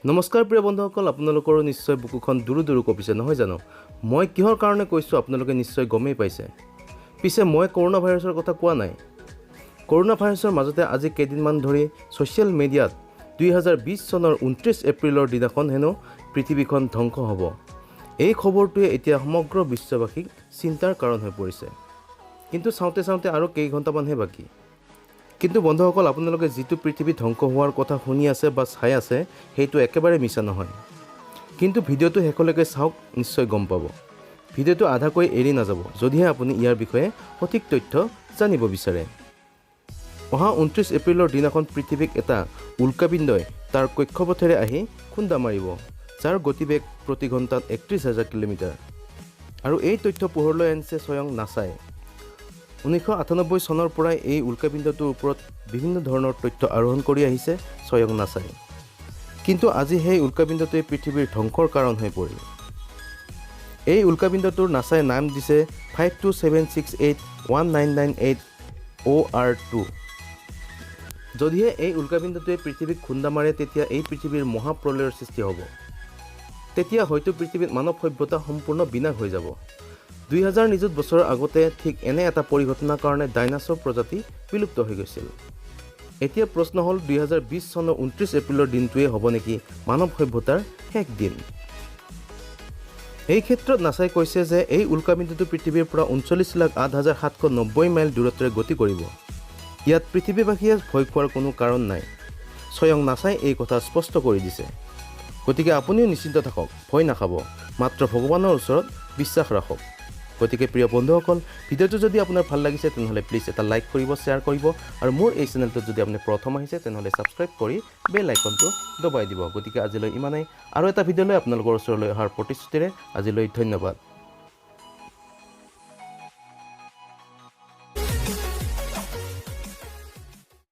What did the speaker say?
নমস্কাৰ প্ৰিয় বন্ধুসকল, আপোনালোকৰ নিশ্চয় বুকুখন দুৰু দুৰু কঁপিছে নহয় জানো? মই কিহৰ কাৰণে কৈছোঁ আপোনালোকে নিশ্চয় গমেই পাইছে। পিছে মই কৰোনা ভাইৰাছৰ কথা কোৱা নাই। কৰোনা ভাইৰাছৰ মাজতে আজি কেইদিনমান ধৰি ছ'চিয়েল মিডিয়াত 2020 চনৰ 29 এপ্ৰিলৰ দিনাখন হেনো পৃথিৱীখন ধ্বংস হ'ব। এই খবৰটোৱে এতিয়া সমগ্ৰ বিশ্ববাসীক চিন্তাৰ কাৰণ হৈ পৰিছে। কিন্তু চাওঁতে চাওঁতে আৰু কেইঘণ্টামানহে বাকী। কিন্তু বন্ধুসকল, আপোনালোকে যিটো পৃথিৱী ধ্বংস হোৱাৰ কথা শুনি আছে বা চাই আছে সেইটো একেবাৰে মিছা নহয়। কিন্তু ভিডিঅ'টো শেষলৈকে চাওক, নিশ্চয় গম পাব। ভিডিঅ'টো আধাকৈ এৰি নাযাব যদিহে আপুনি ইয়াৰ বিষয়ে সঠিক তথ্য জানিব বিচাৰে। অহা 29 এপ্ৰিলৰ দিনাখন পৃথিৱীক এটা উল্কাপিণ্ডই তাৰ কক্ষপথেৰে আহি খুন্দা মাৰিব, যাৰ গতিবেগ প্ৰতি ঘণ্টাত 31,000 কিলোমিটাৰ। আৰু এই তথ্য পোহৰলৈ আনিছে স্বয়ং নাছাই। 1998 চনৰ পৰাই এই উল্কাপিণ্ডটোৰ ওপৰত বিভিন্ন ধৰণৰ তথ্য আৰোহণ কৰি আহিছে স্বয়ং নাছাই। কিন্তু আজি সেই উল্কাপিণ্ডটোৱে পৃথিৱীৰ ধ্বংসৰ কাৰণ হৈ পৰিল। এই উল্কাপিণ্ডটোৰ নাছাই নাম দিছে 5276819998 OR2। যদিহে এই উল্কাপিণ্ডটোৱে পৃথিৱীক খুন্দা মাৰে তেতিয়া এই পৃথিৱীৰ মহাপ্ৰলয়ৰ সৃষ্টি হ'ব। তেতিয়া হয়তো পৃথিৱীত মানৱ সভ্যতা সম্পূৰ্ণ বিনাশ হৈ যাব। 2000 নিযুত বছৰৰ আগতে ঠিক এনে এটা পৰিঘটনাৰ কাৰণে ডাইনাছৰ প্ৰজাতি বিলুপ্ত হৈ গৈছিল। এতিয়া প্ৰশ্ন হ'ল 2020 চনৰ 29 এপ্ৰিলৰ দিনটোৱে হ'ব নেকি মানৱ সভ্যতাৰ শেষ দিন। এই ক্ষেত্ৰত নাছাই কৈছে যে এই উল্কাপিণ্ডটো পৃথিৱীৰ পৰা 39,08,790 মাইল দূৰত্বৰে গতি কৰিব। ইয়াত পৃথিৱীবাসীয়ে ভয় খোৱাৰ কোনো কাৰণ নাই। স্বয়ং নাছাই এই কথা স্পষ্ট কৰি দিছে। গতিকে আপুনিও নিশ্চিন্ত থাকক, ভয় নাখাব, মাত্ৰ ভগৱানৰ ওচৰত বিশ্বাস ৰাখক। গতিকে প্ৰিয় বন্ধুসকল, ভিডিঅ'টো যদি আপোনাৰ ভাল লাগিছে তেনেহ'লে প্লিজ এটা লাইক কৰিব, শ্বেয়াৰ কৰিব, আৰু মোৰ এই চেনেলটোত যদি আপুনি প্ৰথম আহিছে তেনেহ'লে ছাবস্ক্ৰাইব কৰি বেল আইকনটো দবাই দিব। গতিকে আজিলৈ ইমানেই। আৰু এটা ভিডিঅ'লৈ আপোনালোকৰ ওচৰলৈ অহাৰ প্ৰতিশ্ৰুতিৰে আজিলৈ ধন্যবাদ।